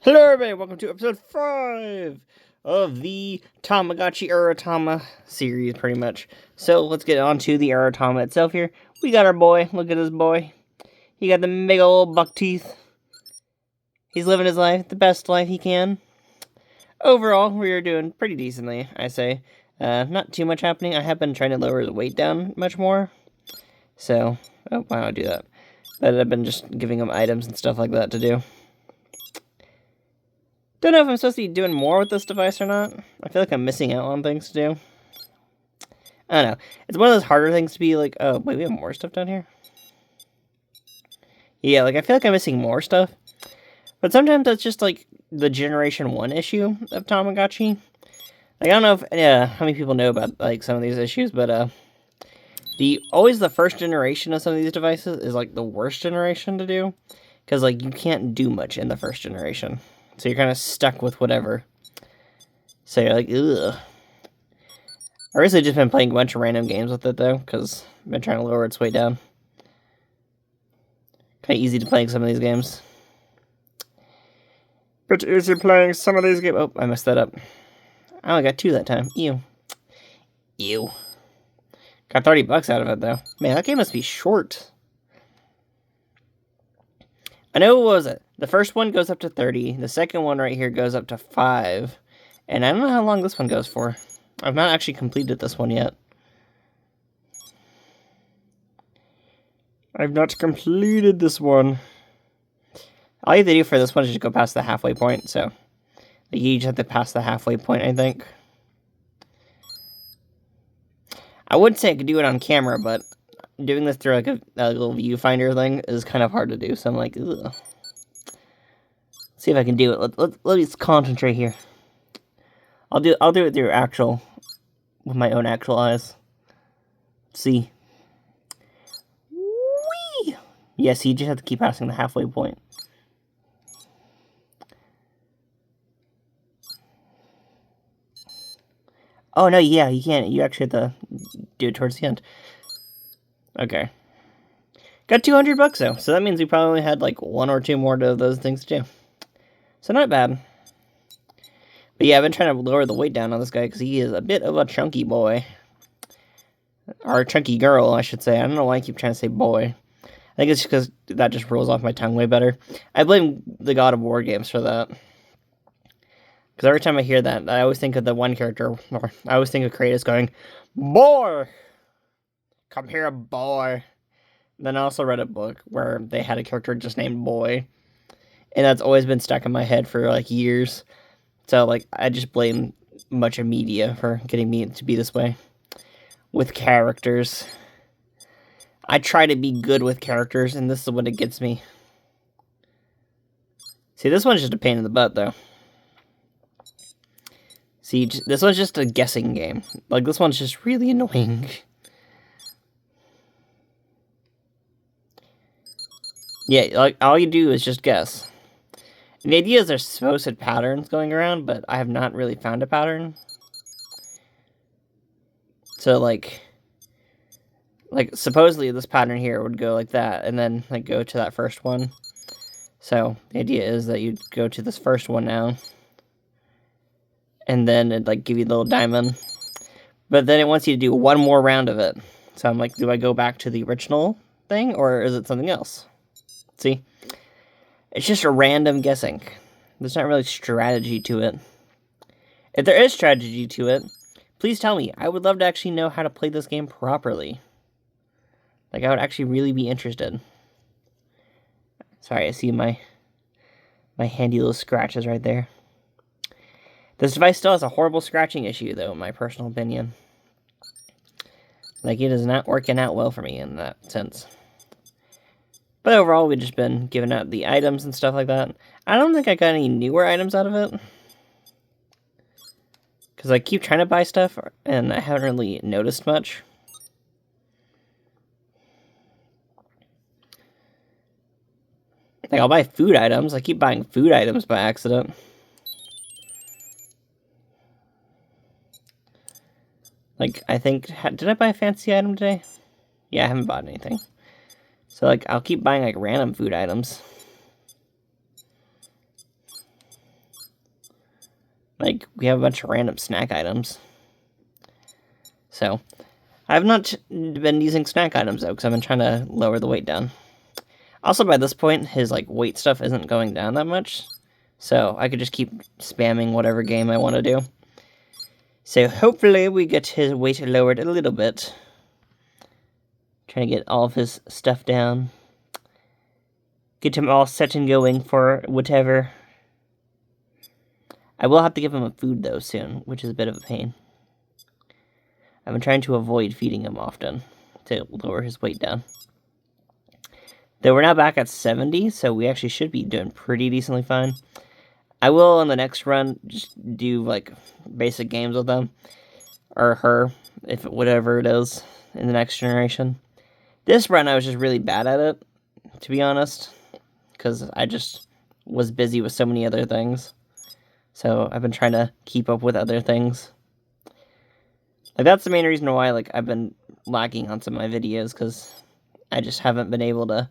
Hello everybody, welcome to episode 5 of the Tamagotchi Uratama series, pretty much. So, let's get on to the Uratama itself here. We got our boy, look at this boy. He got the big old buck teeth. He's living his life, the best life he can. Overall, we are doing pretty decently, I say. Not too much happening. I have been trying to lower the weight down much more. So, why don't I do that? But I've been just giving him items and stuff like that to do. Don't know if I'm supposed to be doing more with this device or not. I feel like I'm missing out on things to do. I don't know. It's one of those harder things to be like, oh, wait, we have more stuff down here? Yeah, like, I feel like I'm missing more stuff. But sometimes that's just, like, the Generation 1 issue of Tamagotchi. Like, I don't know if, how many people know about, like, some of these issues, but, always the first generation of some of these devices is, like, the worst generation to do. Because, like, you can't do much in the first generation. So you're kind of stuck with whatever. So you're like, ugh. I recently just been playing a bunch of random games with it, though, because I've been trying to lower its weight down. Kind of easy to play some of these games. But easy playing some of these games. Oh, I messed that up. I only got 2 that time. Ew. Ew. Got $30 out of it, though. Man, that game must be short. I know, what was it? The first one goes up to 30. The second one right here goes up to 5. And I don't know how long this one goes for. I've not actually completed this one yet. I've not completed this one. All you have to do for this one is just go past the halfway point, so you just have to pass the halfway point, I think. I would say I could do it on camera, but doing this through like a little viewfinder thing is kind of hard to do, so I'm like, ugh. See if I can do it. Let me concentrate here. I'll do it through with my own actual eyes. Let's see. Whee! Yes, you just have to keep passing the halfway point. Oh no, yeah, you can't. You actually have to do it towards the end. Okay. Got $200 though, so that means we probably had like 1 or 2 more of those things to do. So not bad. But yeah, I've been trying to lower the weight down on this guy because he is a bit of a chunky boy. Or a chunky girl, I should say. I don't know why I keep trying to say boy. I think it's because that just rolls off my tongue way better. I blame the God of War games for that. Because every time I hear that, I always think of the one character, or I always think of Kratos going, boy! Come here, boy! Then I also read a book where they had a character just named Boy. And that's always been stuck in my head for, like, years. So, like, I just blame much of media for getting me to be this way. With characters. I try to be good with characters, and this is what it gets me. See, this one's just a pain in the butt, though. See, this one's just a guessing game. Like, this one's just really annoying. Yeah, like, all you do is just guess. And the idea is there's supposed patterns going around, but I have not really found a pattern. So, like, supposedly this pattern here would go like that, and then, like, go to that first one. So, the idea is that you go to this first one now. And then it'd, like, give you a little diamond. But then it wants you to do 1 more round of it. So I'm like, do I go back to the original thing, or is it something else? See? It's just a random guessing. There's not really strategy to it. If there is strategy to it, please tell me. I would love to actually know how to play this game properly. Like, I would actually really be interested. Sorry, I see my handy little scratches right there. This device still has a horrible scratching issue, though, in my personal opinion. Like, it is not working out well for me in that sense. But overall, we've just been giving out the items and stuff like that. I don't think I got any newer items out of it. Because I keep trying to buy stuff, and I haven't really noticed much. Like, I'll buy food items. I keep buying food items by accident. Like, I think... Did I buy a fancy item today? Yeah, I haven't bought anything. So, like, I'll keep buying, like, random food items. Like, we have a bunch of random snack items. So, I have not been using snack items, though, because I've been trying to lower the weight down. Also, by this point, his, like, weight stuff isn't going down that much. So, I could just keep spamming whatever game I want to do. So, hopefully, we get his weight lowered a little bit. Trying to get all of his stuff down. Get him all set and going for whatever. I will have to give him a food, though, soon, which is a bit of a pain. I've been trying to avoid feeding him often to lower his weight down. Though we're now back at 70, so we actually should be doing pretty decently fine. I will, on the next run, just do, like, basic games with them. Or her, if whatever it is, in the next generation. This run, I was just really bad at it, to be honest. Because I just was busy with so many other things. So I've been trying to keep up with other things. Like, that's the main reason why, like, I've been lagging on some of my videos, because I just haven't been able to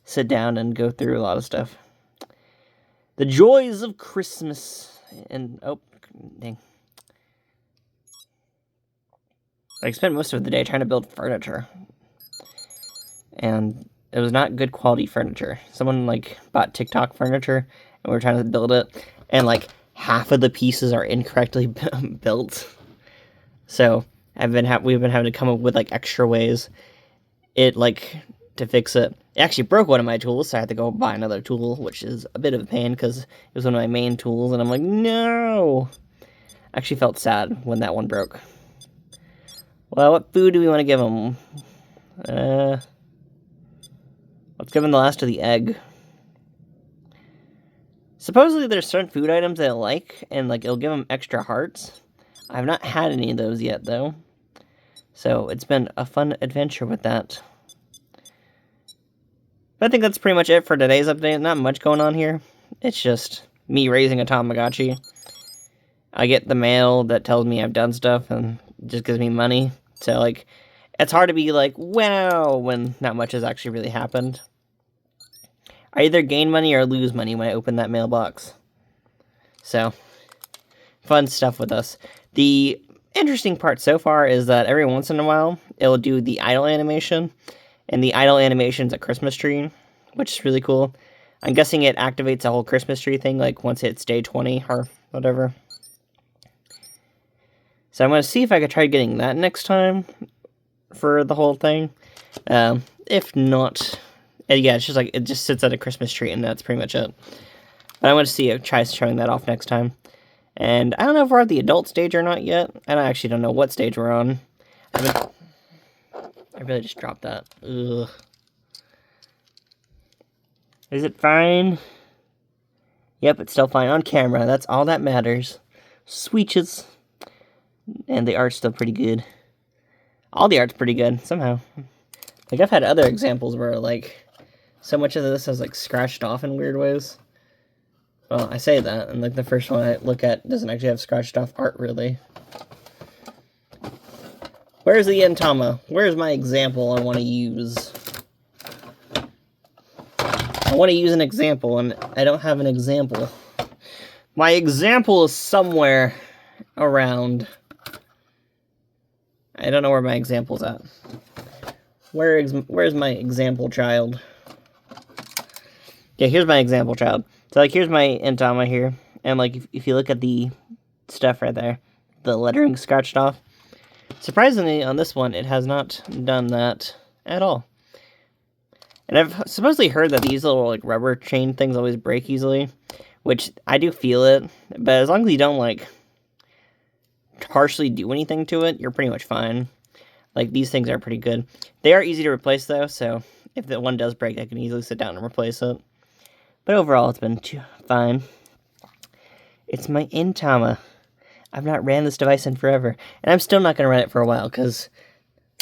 sit down and go through a lot of stuff. The joys of Christmas, and, oh, dang. I spent most of the day trying to build furniture, and it was not good quality furniture. Someone, like, bought TikTok furniture, and we were trying to build it, and, like, half of the pieces are incorrectly built. So, we've been having to come up with, like, extra ways to fix it. It actually broke one of my tools, so I had to go buy another tool, which is a bit of a pain, because it was one of my main tools, and I'm like, no! I actually felt sad when that one broke. Well, what food do we want to give him? Let's give him the last of the egg. Supposedly there's certain food items that I like, and, like, it'll give him extra hearts. I've not had any of those yet, though. So, it's been a fun adventure with that. But I think that's pretty much it for today's update. Not much going on here. It's just me raising a Tamagotchi. I get the mail that tells me I've done stuff, and just gives me money. So, like, it's hard to be like, wow, when not much has actually really happened. I either gain money or lose money when I open that mailbox. So, fun stuff with us. The interesting part so far is that every once in a while, it'll do the idle animation. And the idle animation's a Christmas tree, which is really cool. I'm guessing it activates a whole Christmas tree thing, like, once it's day 20 or whatever. So I'm going to see if I could try getting that next time for the whole thing. If not, yeah, it's just like, it just sits at a Christmas tree, and that's pretty much it. But I'm going to see if try showing that off next time. And I don't know if we're at the adult stage or not yet. And I actually don't know what stage we're on. I really just dropped that. Ugh. Is it fine? Yep, it's still fine on camera. That's all that matters. Sweetches. And the art's still pretty good. All the art's pretty good, somehow. Like, I've had other examples where, like, so much of this is, like, scratched off in weird ways. Well, I say that, and, like, the first one I look at doesn't actually have scratched off art, really. Where's the Uratama? Where's my example I want to use? I want to use an example, and I don't have an example. My example is somewhere around. I don't know where my example's at. Where's my example child? Yeah, here's my example child. So, like, here's my Uratama here. And, like, if you look at the stuff right there, the lettering scratched off. Surprisingly, on this one, it has not done that at all. And I've supposedly heard that these little, like, rubber chain things always break easily, which I do feel it, but as long as you don't, like, harshly do anything to it, you're pretty much fine. Like, these things are pretty good. They are easy to replace, though, so if the one does break, I can easily sit down and replace it. But overall, it's been fine. It's my Uratama. I've not ran this device in forever, and I'm still not going to run it for a while, because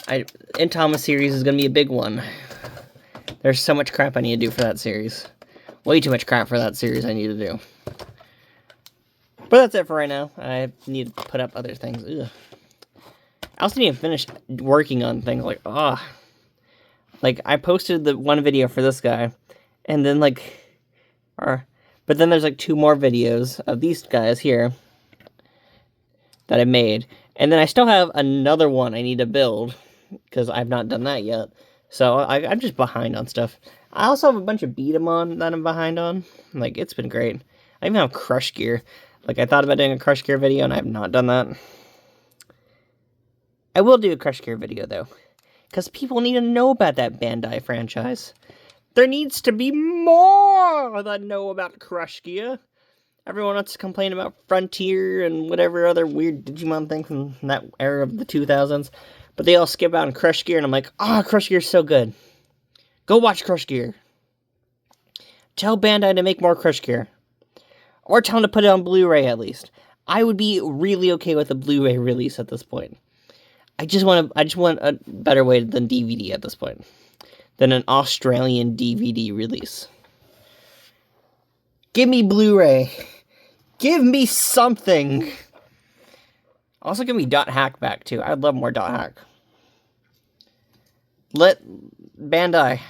Uratama series is going to be a big one. There's so much crap I need to do for that series. Way too much crap for that series I need to do. But that's it for right now. I need to put up other things. Ugh. I also need to finish working on things like, like, I posted the one video for this guy, and then, like, but then there's, like, 2 more videos of these guys here, that I made. And then I still have another one I need to build, because I've not done that yet. So I'm just behind on stuff. I also have a bunch of beat 'em on that I'm behind on. Like, it's been great. I even have Crush Gear. Like, I thought about doing a Crush Gear video, and I have not done that. I will do a Crush Gear video, though, because people need to know about that Bandai franchise. There needs to be more that know about Crush Gear. Everyone wants to complain about Frontier and whatever other weird Digimon thing from that era of the 2000s. But they all skip out on Crush Gear, and I'm like, Crush Gear's so good. Go watch Crush Gear. Tell Bandai to make more Crush Gear. Or tell them to put it on Blu-ray at least. I would be really okay with a Blu-ray release at this point. I just want a better way than DVD at this point. Than an Australian DVD release. Give me Blu-ray. Give me something. Also give me .hack back too. I'd love more .hack. Let Bandai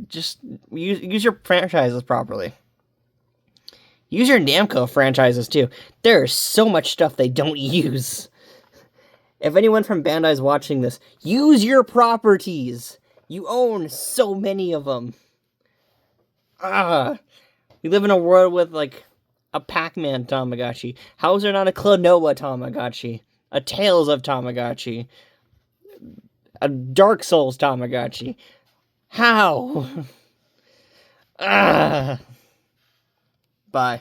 just use your franchises properly. Use your Namco franchises too. There's so much stuff they don't use. If anyone from Bandai is watching this, use your properties. You own so many of them. We live in a world with, like, a Pac-Man Tamagotchi. How is there not a Klonoa Tamagotchi? A Tales of Tamagotchi? A Dark Souls Tamagotchi? How? Bye.